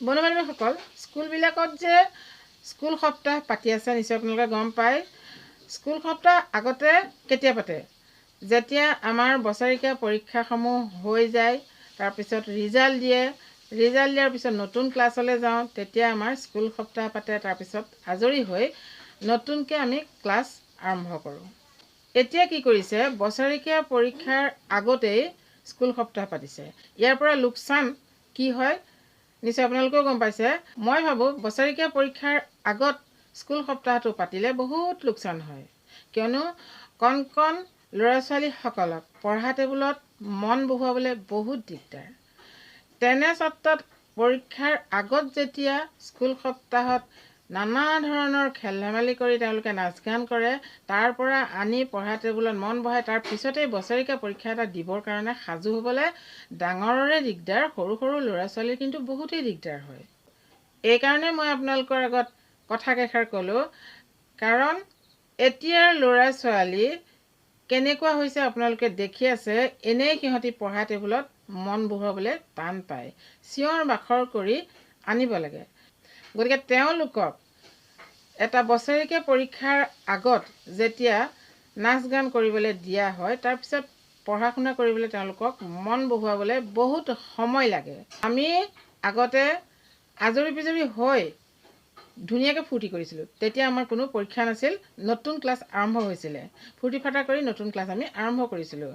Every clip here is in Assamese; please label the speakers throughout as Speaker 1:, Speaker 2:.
Speaker 1: বন্ধু বান্ধৱীসকল, স্কুলবিলাকত যে স্কুল সপ্তাহ পাতি আছে নিশ্চয় আপোনালোকে গম পায়। স্কুল সপ্তাহ আগতে কেতিয়া পাতে? যেতিয়া আমাৰ বছৰেকীয়া পৰীক্ষাসমূহ হৈ যায়, তাৰপিছত ৰিজাল্ট দিয়াৰ পিছত নতুন ক্লাছলৈ যাওঁ, তেতিয়া আমাৰ স্কুল সপ্তাহ পাতে। তাৰপিছত আজৰি হৈ নতুনকৈ আমি ক্লাছ আৰম্ভ কৰোঁ। এতিয়া কি কৰিছে, বছৰেকীয়া পৰীক্ষাৰ আগতেই স্কুল সপ্তাহ পাতিছে। ইয়াৰ পৰা লোকচান কি হয় নিশ্চয় আপোনালোকেও গম পাইছে। মই ভাবোঁ বছৰেকীয়া পৰীক্ষাৰ আগত স্কুল সপ্তাহটো পাতিলে বহুত লোকচান হয়, কিয়নো কণ কণ ল'ৰা ছোৱালীসকলক পঢ়া টেবুলত মন বহুৱাবলৈ বহুত দিগদাৰ। তেনে ক্ষেত্ৰত পৰীক্ষাৰ আগত যেতিয়া স্কুল সপ্তাহত নানা ধৰণৰ খেল ধেমালি কৰি তেওঁলোকে নাচ গান কৰে, তাৰ পৰা আনি পঢ়া টেবুলত মন বহাই তাৰ পিছতেই বছৰেকীয়া পৰীক্ষা এটা দিবৰ কাৰণে সাজু হ'বলৈ ডাঙৰৰে দিগদাৰ, সৰু সৰু ল'ৰা ছোৱালীৰ কিন্তু বহুতেই দিগদাৰ হয়। এইকাৰণে মই আপোনালোকৰ আগত কথা কেষাৰ ক'লোঁ, কাৰণ এতিয়াৰ ল'ৰা ছোৱালী কেনেকুৱা হৈছে আপোনালোকে দেখি আছে। এনেই সিহঁতি পঢ়া টেবুলত মন বহুৱাবলৈ টান পায়, চিঞৰ বাখৰ কৰি আনিব লাগে। গতিকে তেওঁলোকক এটা বছৰেকীয়া পৰীক্ষাৰ আগত যেতিয়া নাচ গান কৰিবলৈ দিয়া হয়, তাৰপিছত পঢ়া শুনা কৰিবলৈ তেওঁলোকক মন বহুৱাবলৈ বহুত সময় লাগে। আমি আগতে আজৰি পিজৰি হৈ ধুনীয়াকৈ ফূৰ্তি কৰিছিলোঁ। তেতিয়া আমাৰ কোনো পৰীক্ষা নাছিল, নতুন ক্লাছ আৰম্ভ হৈছিলে, ফূৰ্তি ফাৰ্তা কৰি নতুন ক্লাছ আমি আৰম্ভ কৰিছিলোঁ।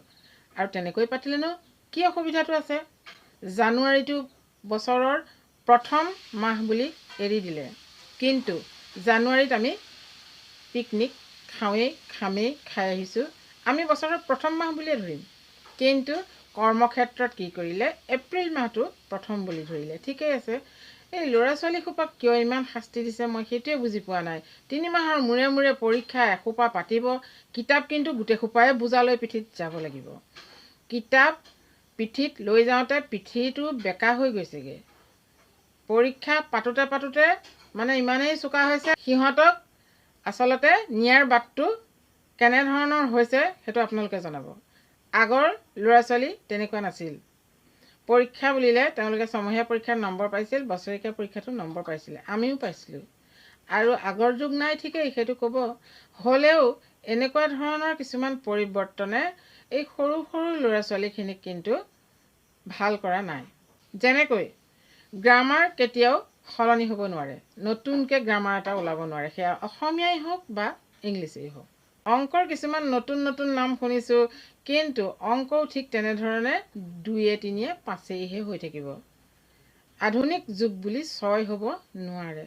Speaker 1: আৰু তেনেকৈ পাতিলেনো কি অসুবিধাটো আছে? জানুৱাৰীটো বছৰৰ প্ৰথম মাহ বুলি এৰি দিলে, কিন্তু জানুৱাৰীত আমি পিকনিক খামেই, খাই আহিছোঁ। আমি বছৰৰ প্ৰথম মাহ বুলিয়ে ধৰিম, কিন্তু কৰ্মক্ষেত্ৰত কি কৰিলে, এপ্ৰিল মাহটো প্ৰথম বুলি ধৰিলে। ঠিকেই আছে, এই ল'ৰা ছোৱালীসোপাক কিয় ইমান শাস্তি দিছে মই সেইটোৱে বুজি পোৱা নাই। 3 মাহৰ মূৰে মূৰে পৰীক্ষা এসোপা পাতিব, কিতাপ কিন্তু গোটেইসোপাই বোজা লৈ পিঠিত যাব লাগিব। কিতাপ পিঠিত লৈ যাওঁতে পিঠিটো বেকা হৈ গৈছেগৈ। পৰীক্ষা পাতোতে মানে ইমানেই চোকা হৈছে, সিহঁতক আচলতে নিয়াৰ বাটটো কেনেধৰণৰ হৈছে সেইটো আপোনালোকে জনাব। আগৰ ল'ৰা ছোৱালী তেনেকুৱা নাছিল। পৰীক্ষা বুলিলে তেওঁলোকে ছমহীয়া পৰীক্ষাত নম্বৰ পাইছিল, বছৰেকীয়া পৰীক্ষাটো নম্বৰ পাইছিলে, আমিও পাইছিলোঁ। আৰু আগৰ যুগ নাই ঠিকেই, সেইটো ক'ব। হ'লেও এনেকুৱা ধৰণৰ কিছুমান পৰিৱৰ্তনে এই সৰু সৰু ল'ৰা ছোৱালীখিনিক কিন্তু ভাল কৰা নাই। যেনেকৈ গ্ৰামাৰ কেতিয়াও সলনি হ'ব নোৱাৰে, নতুনকৈ গ্ৰামাৰ এটা ওলাব নোৱাৰে, সেয়া অসমীয়াই হওক বা ইংলিছেই হওক। অংকৰ কিছুমান নতুন নতুন নাম শুনিছোঁ, কিন্তু অংকও ঠিক তেনেধৰণে 2, 3, 5হে হৈ থাকিব। আধুনিক যুগ বুলি 6 হ'ব নোৱাৰে।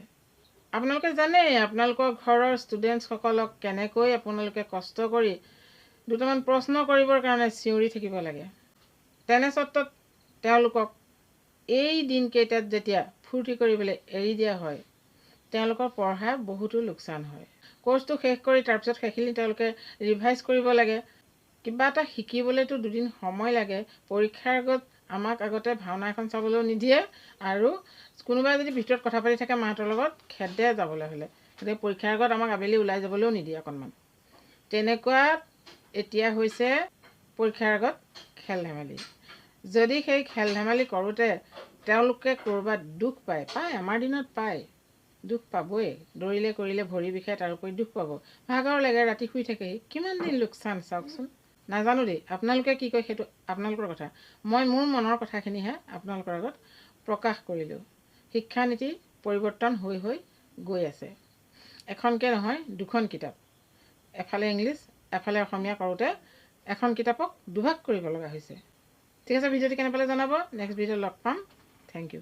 Speaker 1: আপোনালোকে জানেই আপোনালোকৰ ঘৰৰ ষ্টুডেণ্টসকলক কেনেকৈ আপোনালোকে কষ্ট কৰি দুটামান প্ৰশ্ন কৰিবৰ কাৰণে চিঞৰি থাকিব লাগে। তেনে ক্ষেত্ৰত তেওঁলোকক এই দিনকেইটাত যেতিয়া ফূৰ্তি কৰিবলৈ এৰি দিয়া হয়, তেওঁলোকৰ পঢ়াৰ বহুতো লোকচান হয়। কোৰ্চটো শেষ কৰি তাৰপিছত সেইখিনি তেওঁলোকে ৰিভাইজ কৰিব লাগে। কিবা এটা শিকিবলৈতো 2 দিন সময় লাগে। পৰীক্ষাৰ আগত আমাক আগতে ভাওনা এখন চাবলৈও নিদিয়ে, আৰু কোনোবাই যদি ভিতৰত কথা পাতি থাকে মাহঁতৰ লগত, খেদে যাবলৈ হ'লে। গতিকে পৰীক্ষাৰ আগত আমাক আবেলি ওলাই যাবলৈও নিদিয়ে অকণমান। তেনেকুৱা এতিয়া হৈছে পৰীক্ষাৰ আগত খেল ধেমালি। যদি সেই খেল ধেমালি কৰোঁতে তেওঁলোকে ক'ৰবাত দুখ পায়, আমাৰ দিনত পায়, দুখ পাবই। দৌৰিলে কৰিলে ভৰি বিষায়, তাৰোপৰি দুখ পাব, ভাগৰ লাগে, ৰাতি শুই থাকেহি, কিমান দিন লোকচান চাওকচোন। নাজানো দেই, আপোনালোকে কি কয় সেইটো আপোনালোকৰ কথা। মই মোৰ মনৰ কথাখিনিহে আপোনালোকৰ আগত প্ৰকাশ কৰিলোঁ। শিক্ষানীতি পৰিৱৰ্তন হৈ গৈ আছে। এখনকৈ নহয়, 2খন কিতাপ, এফালে ইংলিছ এফালে অসমীয়া কৰোঁতে এখন কিতাপক 2ভাগ কৰিব লগা হৈছে। ঠিক আছে, ভিডিঅ'টো কেনে পালে জনাব। নেক্সট ভিডিঅ'ত লগ পাম। Thank U.